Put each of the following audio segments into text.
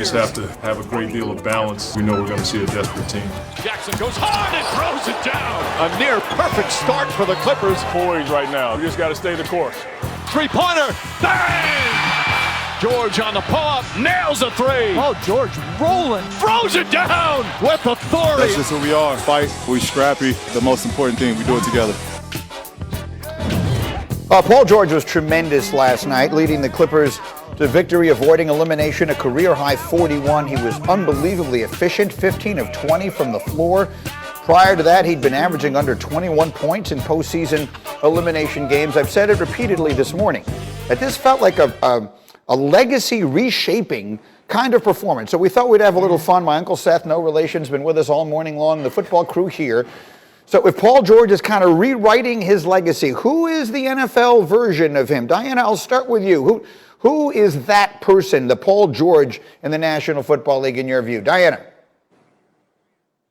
Just have to have a great deal of balance. We know we're going to see a desperate team. Jackson goes hard and throws it down. A near perfect start for the Clippers. Poised right now. We just got to stay the course. Three-pointer. Bang! George on the pull-up. Nails a three. Oh, George rolling. Throws it down with authority. That's just who we are. Fight. We scrappy. The most important thing, we do it together. Paul George was tremendous last night, leading the Clippers to victory, avoiding elimination, a career-high 41. He was unbelievably efficient, 15 of 20 from the floor. Prior to that, he'd been averaging under 21 points in postseason elimination games. I've said it repeatedly this morning, that this felt like a legacy reshaping kind of performance. So we thought we'd have a little fun. My Uncle Seth, no relation, has been with us all morning long, the football crew here. So if Paul George is kind of rewriting his legacy, who is the NFL version of him? Diana, I'll start with you. Who is that person, the Paul George in the National Football League in your view? Diana.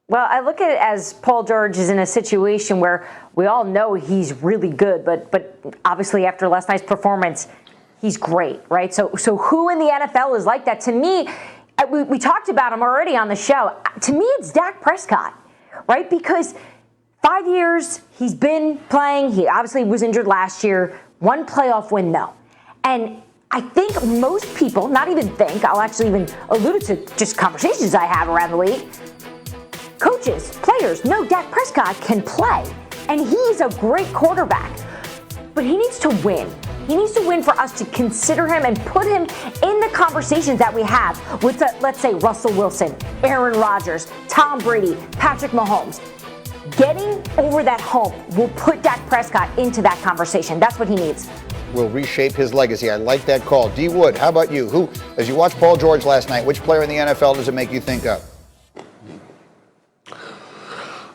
Well, I look at it as Paul George is in a situation where we all know he's really good, but obviously after last night's performance, he's great, right? So who in the NFL is like that? To me, we talked about him already on the show. To me, it's Dak Prescott, right? Because 5 years he's been playing. He obviously was injured last year. One playoff win, though. And I think most people, not even think, I'll actually even allude to just conversations I have around the league. Coaches, players know Dak Prescott can play, and he's a great quarterback. But he needs to win. He needs to win for us to consider him and put him in the conversations that we have with, let's say, Russell Wilson, Aaron Rodgers, Tom Brady, Patrick Mahomes. Getting over that hump will put Dak Prescott into that conversation. That's what he needs. Will reshape his legacy. I like that call. D. Wood, how about you? Who, as you watched Paul George last night, which player in the NFL does it make you think of?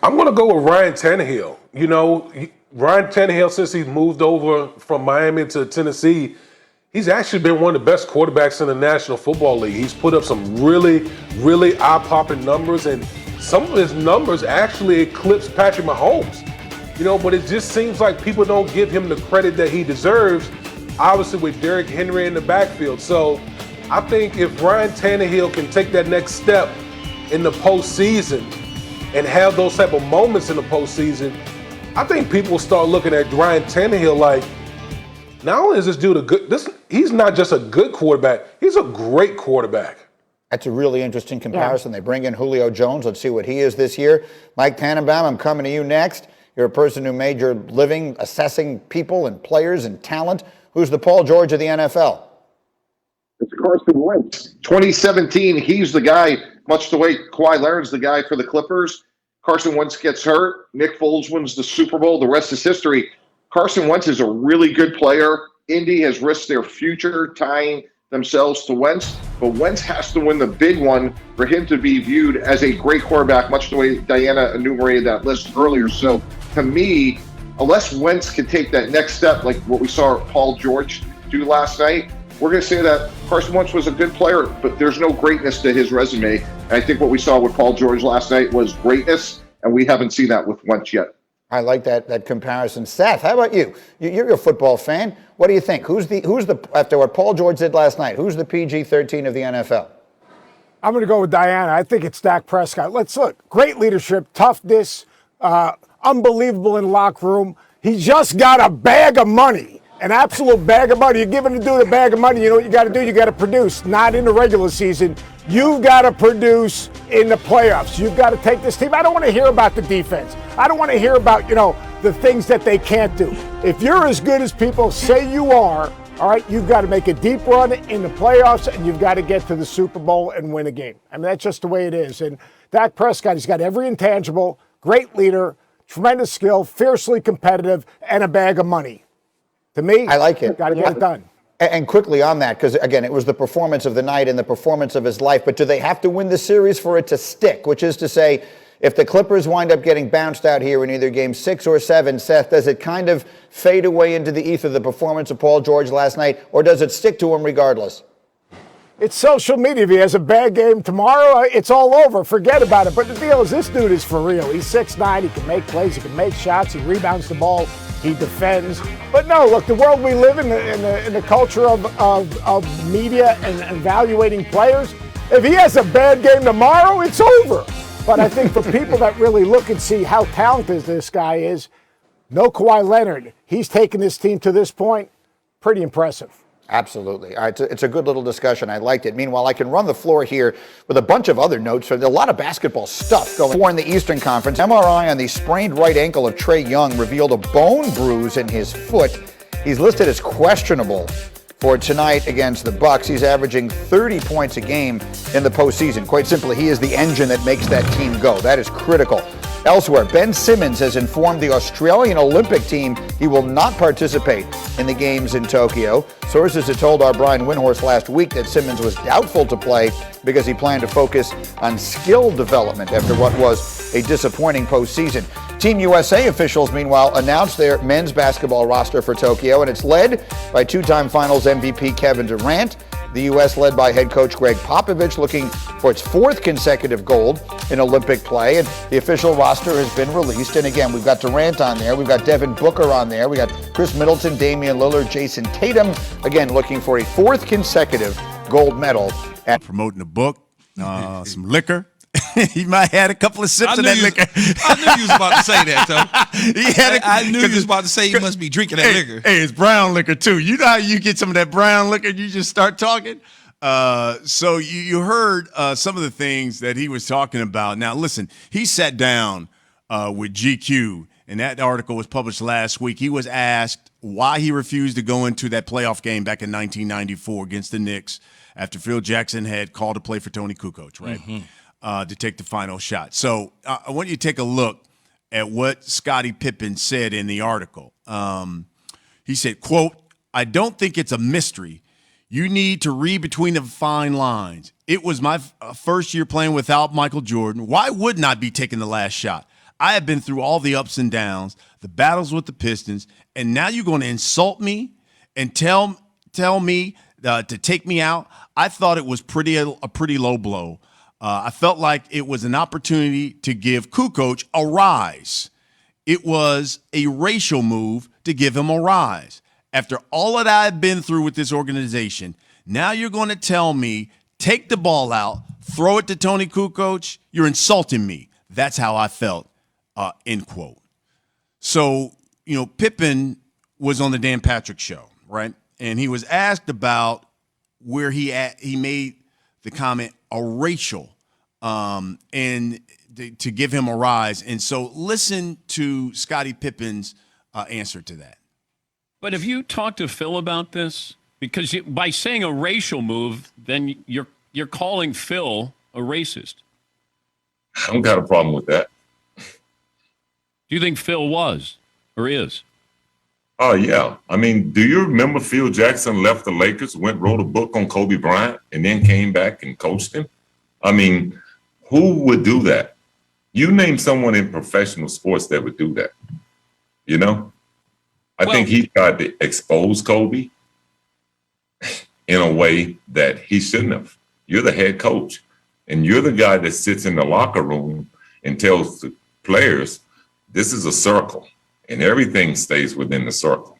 I'm going to go with Ryan Tannehill. You know, Ryan Tannehill, since he's moved over from Miami to Tennessee, he's actually been one of the best quarterbacks in the National Football League. He's put up some really, really eye-popping numbers, and some of his numbers actually eclipse Patrick Mahomes. You know, but it just seems like people don't give him the credit that he deserves, obviously with Derrick Henry in the backfield. So I think if Ryan Tannehill can take that next step in the postseason and have those type of moments in the postseason, I think people will start looking at Ryan Tannehill like, not only is this dude a good, he's not just a good quarterback, he's a great quarterback. That's a really interesting comparison. Yeah. They bring in Julio Jones. Let's see what he is this year. Mike Tannenbaum, I'm coming to you next. You're a person who made your living assessing people and players and talent. Who's the Paul George of the NFL? It's Carson Wentz. 2017, he's the guy, much the way Kawhi Leonard's the guy for the Clippers. Carson Wentz gets hurt. Nick Foles wins the Super Bowl. The rest is history. Carson Wentz is a really good player. Indy has risked their future tying themselves to Wentz, but Wentz has to win the big one for him to be viewed as a great quarterback, much the way Diana enumerated that list earlier. So to me, unless Wentz can take that next step, like what we saw Paul George do last night, we're going to say that Carson Wentz was a good player, but there's no greatness to his resume. And I think what we saw with Paul George last night was greatness, and we haven't seen that with Wentz yet. I like that comparison. Seth, how about you? You're a football fan. What do you think? Who's the after what Paul George did last night, who's the PG-13 of the NFL? I'm going to go with Diana. I think it's Dak Prescott. Let's look. Great leadership, toughness, unbelievable in the locker room. He just got a bag of money, an absolute bag of money. You're giving the dude a bag of money. You know what you got to do? You got to produce, not in the regular season. You've got to produce in the playoffs. You've got to take this team. I don't want to hear about the defense. I don't want to hear about, the things that they can't do. If you're as good as people say you are, all right, you've got to make a deep run in the playoffs, and you've got to get to the Super Bowl and win a game. I mean, that's just the way it is. And Dak Prescott, he's got every intangible, great leader, tremendous skill, fiercely competitive, and a bag of money. To me, I like it. Got to get it done. And quickly on that, because, again, it was the performance of the night and the performance of his life, but do they have to win the series for it to stick? Which is to say, if the Clippers wind up getting bounced out here in either game 6 or 7, Seth, does it kind of fade away into the ether, the performance of Paul George last night, or does it stick to him regardless? It's social media. If he has a bad game tomorrow, it's all over. Forget about it. But the deal is, this dude is for real. He's 6'9". He can make plays. He can make shots. He rebounds the ball. He defends. But no, look, the world we live in the culture of media and evaluating players, If he has a bad game tomorrow, it's over. But I think for people that really look and see how talented this guy is, no Kawhi Leonard. He's taken this team to this point. Pretty impressive. Absolutely. All right, it's a good little discussion. I liked it. Meanwhile, I can run the floor here with a bunch of other notes. There's a lot of basketball stuff going on in the Eastern Conference. MRI on the sprained right ankle of Trae Young revealed a bone bruise in his foot. He's listed as questionable for tonight against the Bucks. He's averaging 30 points a game in the postseason. Quite simply, he is the engine that makes that team go. That is critical. Elsewhere, Ben Simmons has informed the Australian Olympic team he will not participate in the games in Tokyo. Sources had told our Brian Windhorst last week that Simmons was doubtful to play because he planned to focus on skill development after what was a disappointing postseason. Team USA officials, meanwhile, announced their men's basketball roster for Tokyo, and it's led by two-time Finals MVP Kevin Durant. The U.S. led by head coach Greg Popovich, looking for its fourth consecutive gold in Olympic play. And the official roster has been released. And again, we've got Durant on there. We've got Devin Booker on there. We got Chris Middleton, Damian Lillard, Jason Tatum. Again, looking for a fourth consecutive gold medal. Promoting the book, some liquor. He might have had a couple of sips of that liquor. I knew you was about to say that, though. I knew you was about to say you must be drinking that liquor. Hey, it's brown liquor, too. You know how you get some of that brown liquor and you just start talking? So you heard some of the things that he was talking about. Now, listen, he sat down with GQ, and that article was published last week. He was asked why he refused to go into that playoff game back in 1994 against the Knicks after Phil Jackson had called to play for Tony Kukoc, right? Mm-hmm. To take the final shot. So I want you to take a look at what Scottie Pippen said in the article. He said, quote, "I don't think it's a mystery. You need to read between the fine lines. It was my first year playing without Michael Jordan. Why wouldn't I be taking the last shot? I have been through all the ups and downs, the battles with the Pistons, and now you're going to insult me and tell me to take me out? I thought it was a pretty low blow. I felt like it was an opportunity to give Kukoc a rise. It was a racial move to give him a rise. After all that I've been through with this organization, now you're going to tell me, take the ball out, throw it to Tony Kukoc? You're insulting me. That's how I felt," end quote. So, Pippen was on the Dan Patrick Show, right? And he was asked about where he made the comment, a racial, and to give him a rise. And so listen to Scottie Pippen's answer to that. But have you talked to Phil about this? Because by saying a racial move, then you're calling Phil a racist. I don't got a problem with that. Do you think Phil was or is? Oh, yeah. I mean, do you remember Phil Jackson left the Lakers, wrote a book on Kobe Bryant, and then came back and coached him? I mean, who would do that? You name someone in professional sports that would do that. I think he tried to expose Kobe in a way that he shouldn't have. You're the head coach, and you're the guy that sits in the locker room and tells the players, this is a circle, and everything stays within the circle,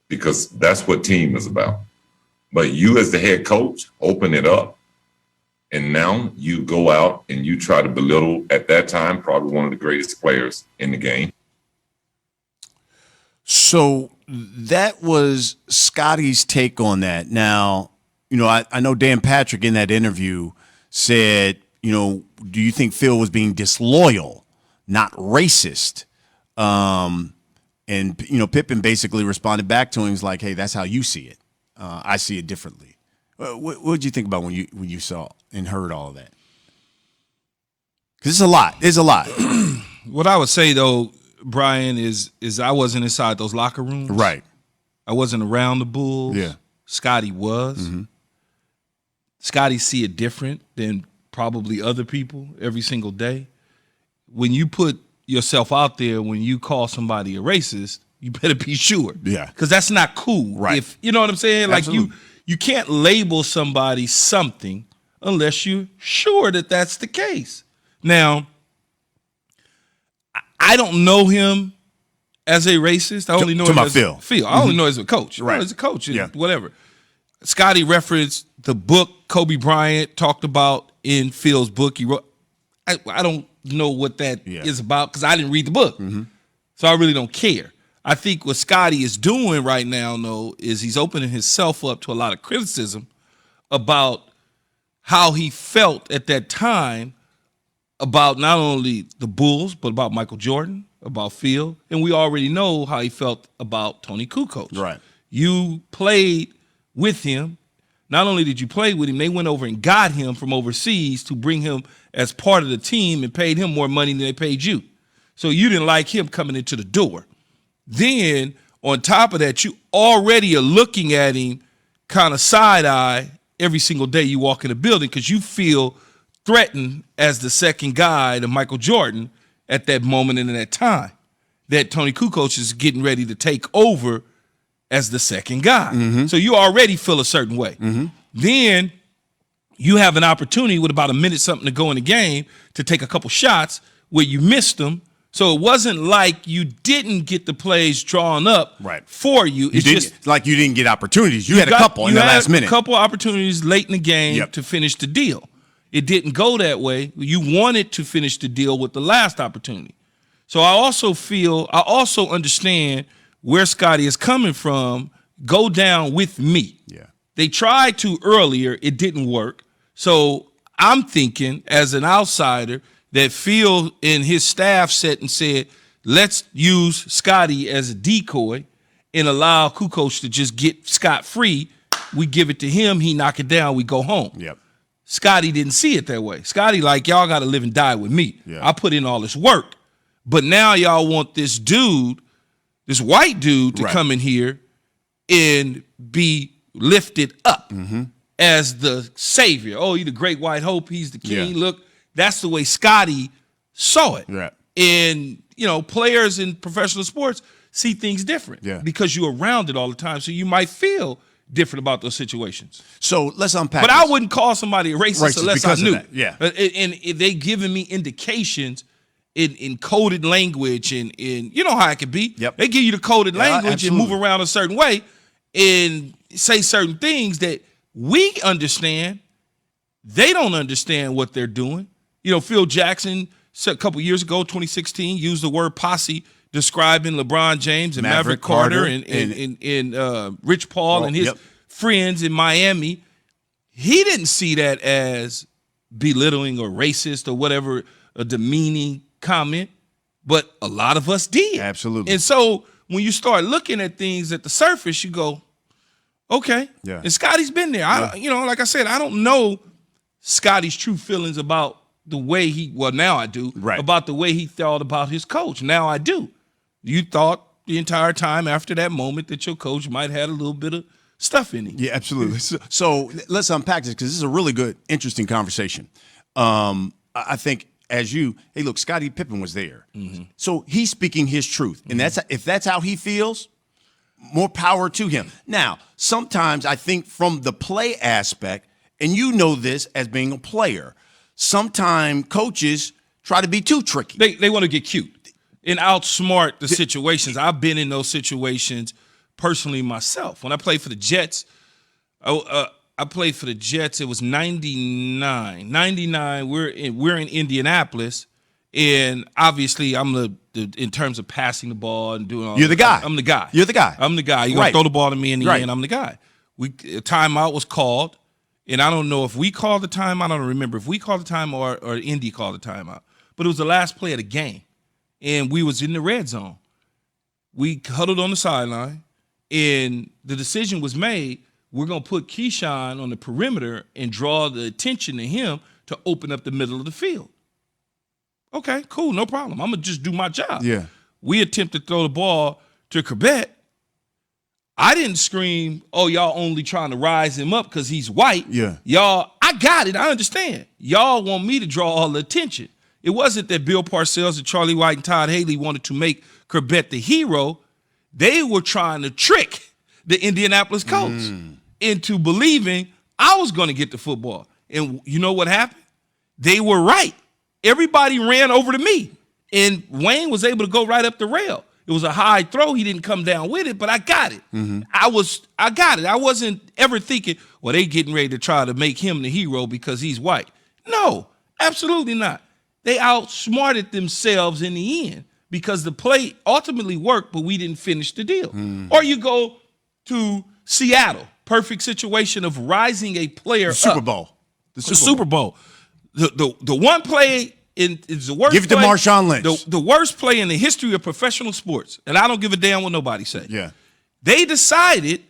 because that's what team is about. But you as the head coach, open it up. And now you go out and you try to belittle, at that time, probably one of the greatest players in the game. So that was Scottie's take on that. Now, I know Dan Patrick in that interview said, do you think Phil was being disloyal, not racist? And Pippen basically responded back to him. He's like, hey, that's how you see it. I see it differently. What did you think about when you saw and heard all of that? Because it's a lot. It's a lot. What I would say, though, Brian, is I wasn't inside those locker rooms. Right. I wasn't around the Bulls. Yeah. Scottie was. Mm-hmm. Scottie see it different than probably other people every single day. When you put yourself out there, when you call somebody a racist, you better be sure. Yeah. Because that's not cool. Right. If you know what I'm saying? Absolutely. Like you can't label somebody something unless you're sure that that's the case. Now, I don't know him as a racist. I only know him as Phil. I only know as a coach. Right. As a coach, yeah. Whatever. Scottie referenced the book Kobe Bryant talked about in Phil's book. He wrote, I don't know what that is about because I didn't read the book. So I really don't care. I think what Scotty is doing right now, though, is he's opening himself up to a lot of criticism about how he felt at that time about not only the Bulls, but about Michael Jordan, about Phil. And we already know how he felt about Tony Kukoc. Right. You played with him. Not only did you play with him, they went over and got him from overseas to bring him as part of the team and paid him more money than they paid you. So you didn't like him coming into the door. Then, on top of that, you already are looking at him kind of side-eye every single day you walk in the building because you feel threatened as the second guy to Michael Jordan at that moment and at that time that Tony Kukoc is getting ready to take over as the second guy. So you already feel a certain way. Then you have an opportunity with about a minute something to go in the game to take a couple shots where you missed them. So it wasn't like you didn't get the plays drawn up for you. It's just like you didn't get opportunities. You had a couple in the last minute. A couple opportunities late in the game to finish the deal. It didn't go that way. You wanted to finish the deal with the last opportunity. So I also understand where Scotty is coming from. Go down with me. Yeah. They tried to earlier. It didn't work. So I'm thinking as an outsider that Phil and his staff sat and said, let's use Scotty as a decoy and allow Kukoc to just get scot-free. We give it to him. He knock it down. We go home. Yep. Scotty didn't see it that way. Scotty like, y'all got to live and die with me. Yeah. I put in all this work. But now y'all want this dude, this white dude, to come in here and be lifted up as the savior. Oh, he's the great white hope. He's the king. Look, that's the way Scotty saw it. Right. And, players in professional sports see things different because you're around it all the time. So you might feel different about those situations. So let's unpack But this. I wouldn't call somebody a racist unless I knew. Yeah. And they giving me indications in coded language and you know how it can be. Yep. They give you the coded language and absolutely. move around a certain way and say certain things that we understand. They don't understand what they're doing. Phil Jackson a couple years ago, 2016, used the word posse describing LeBron James and Maverick Carter and Rich Paul and his friends in Miami. He didn't see that as belittling or racist or whatever, a demeaning comment, but a lot of us did. Absolutely. And so when you start looking at things at the surface, you go, okay. Yeah. And Scotty's been there. Like I said, I don't know Scotty's true feelings about the way now I do, about the way he thought about his coach. Now I do. You thought the entire time after that moment that your coach might have had a little bit of stuff in him. Yeah, absolutely. So let's unpack this because this is a really good, interesting conversation. I think hey, look, Scottie Pippen was there. So he's speaking his truth. And if that's how he feels, more power to him. Now, sometimes I think from the play aspect, and you know this as being a player, sometimes coaches try to be too tricky. They want to get cute and outsmart the situations. I've been in those situations personally myself. When I played for the Jets, I played for the Jets. It was 99. 99, we're in Indianapolis, and obviously I'm in terms of passing the ball and doing all You're the guy. I'm the guy. You're the guy. I'm the guy. You're going to throw the ball to me in the end, I'm the guy. A timeout was called, and I don't know if we called the timeout. I don't remember if we called the timeout or Indy called the timeout. But it was the last play of the game, and we was in the red zone. We huddled on the sideline, and the decision was made, we're going to put Keyshawn on the perimeter and draw the attention to him to open up the middle of the field. Okay, cool, no problem. I'm going to just do my job. Yeah. We attempted to throw the ball to Corbett. I didn't scream, oh, y'all only trying to rise him up because he's white. Yeah. Y'all, I got it. I understand. Y'all want me to draw all the attention. It wasn't that Bill Parcells and Charlie White and Todd Haley wanted to make Corbett the hero. They were trying to trick the Indianapolis Colts into believing I was going to get the football. And you know what happened? They were right. Everybody ran over to me. And Wayne was able to go right up the rail. It was a high throw. He didn't come down with it, but I got it. I got it. I wasn't ever thinking, well, they getting ready to try to make him the hero because he's white. No, absolutely not. They outsmarted themselves in the end because the play ultimately worked, but we didn't finish the deal. Or you go to Seattle, perfect situation of rising a player Super up. Bowl. The Super Bowl. The one play is the worst. Give it to play, Marshawn Lynch. The worst play in the history of professional sports, and I don't give a damn what nobody say. Yeah. They decided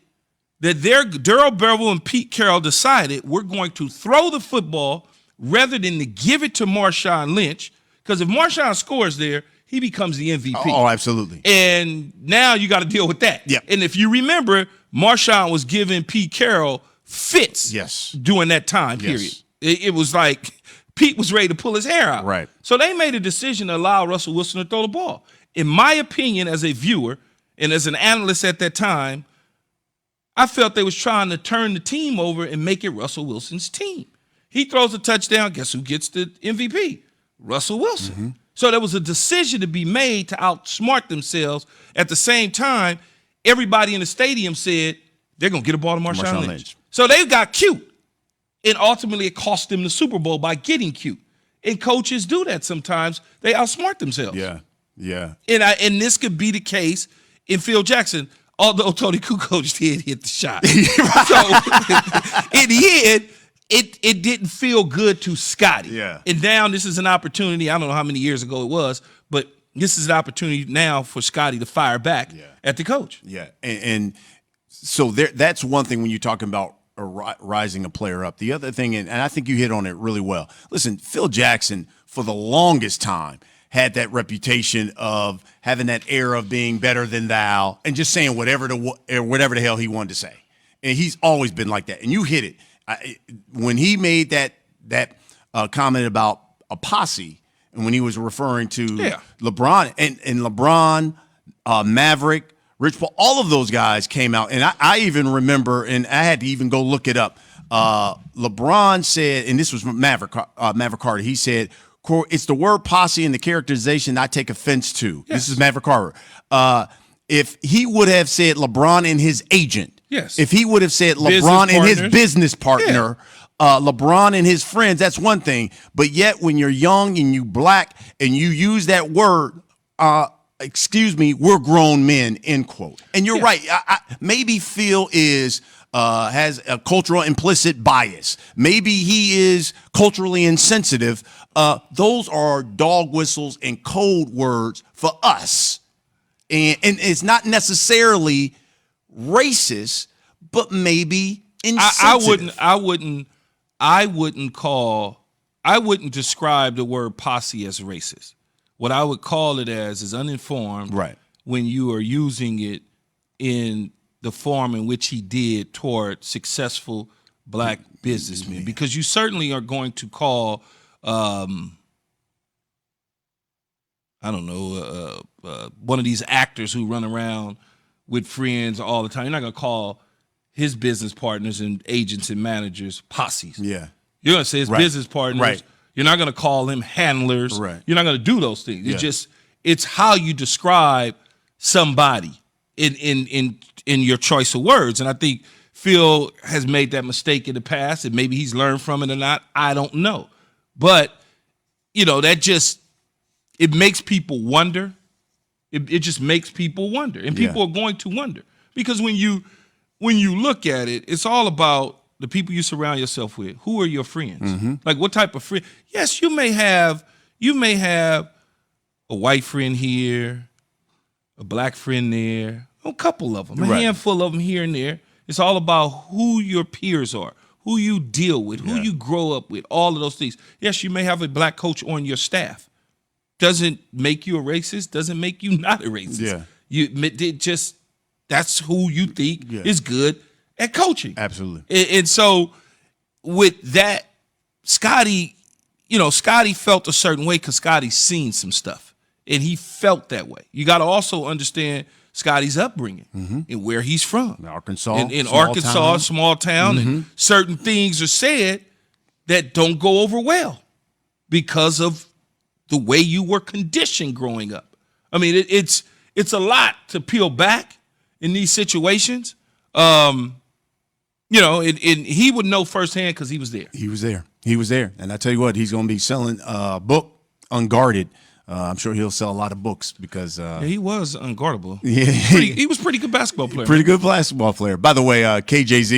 that Darrell Bevel and Pete Carroll decided we're going to throw the football rather than to give it to Marshawn Lynch, because if Marshawn scores there, he becomes the MVP. Oh, absolutely. And now you got to deal with that. Yep. And if you remember, Marshawn was giving Pete Carroll fits during that time period. It was like Pete was ready to pull his hair out. Right. So they made a decision to allow Russell Wilson to throw the ball. In my opinion, as a viewer and as an analyst at that time, I felt they was trying to turn the team over and make it Russell Wilson's team. He throws a touchdown. Guess who gets the MVP? Russell Wilson. So there was a decision to be made to outsmart themselves. At the same time, everybody in the stadium said they're going to get a ball to Marshawn Lynch. So they got cute. And ultimately, it cost them the Super Bowl by getting cute. And coaches do that sometimes. They outsmart themselves. Yeah. And this could be the case in Phil Jackson, although Tony Kukoc did hit the shot. So in the end, it didn't feel good to Scotty. Yeah. And now this is an opportunity. I don't know how many years ago it was, but this is an opportunity now for Scotty to fire back at the coach. Yeah. And so that's one thing when you're talking about rising a player up. The other thing, and I think you hit on it really well. Listen, Phil Jackson, for the longest time, had that reputation of having that air of being better than thou and just saying whatever the hell he wanted to say. And he's always been like that. And you hit it. When he made that comment about a posse, and when he was referring to LeBron and LeBron, Maverick, Rich Paul, all of those guys came out. And I even remember, and I had to even go look it up. LeBron said, and this was from Maverick Carter, he said, it's the word posse and the characterization I take offense to. This is Maverick Carter. If he would have said LeBron and his agent, if he would have said LeBron and his business partner, LeBron and his friends, that's one thing. But yet when you're young and you black and you use that word, excuse me, we're grown men, end quote. And you're right. Maybe Phil has a cultural implicit bias. Maybe he is culturally insensitive. Those are dog whistles and code words for us. And it's not necessarily racist, but maybe insensitive. I wouldn't describe the word posse as racist. What I would call it as is uninformed when you are using it in the form in which he did toward successful black businessmen. Because you certainly are going to call, one of these actors who run around with friends all the time. You're not going to call his business partners and agents and managers posses. Yeah. You're going to say his business partners. Right. You're not going to call them handlers. Right. You're not going to do those things. It's how you describe somebody in your choice of words. And I think Phil has made that mistake in the past, and maybe he's learned from it or not. I don't know. But, it makes people wonder. It just makes people wonder. And people are going to wonder. Because when you look at it, it's all about the people you surround yourself with. Who are your friends? Like, what type of friend? Yes, you may have a white friend here, a black friend there, a couple of them, a handful of them here and there. It's all about who your peers are, who you deal with, who you grow up with, all of those things. Yes, you may have a black coach on your staff. Doesn't make you a racist, doesn't make you not a racist. That's who you think is good at coaching. Absolutely. And so with that, Scotty felt a certain way because Scotty's seen some stuff. And he felt that way. You got to also understand Scotty's upbringing and where he's from. Arkansas. In Arkansas, small town, and certain things are said that don't go over well because of the way you were conditioned growing up. I mean, it's a lot to peel back in these situations. And he would know firsthand because he was there. He was there. He was there, and I tell you what, he's going to be selling a book, Unguarded. I'm sure he'll sell a lot of books because he was unguardable. Yeah, He was pretty good basketball player. Pretty good basketball player. By the way, KJZ.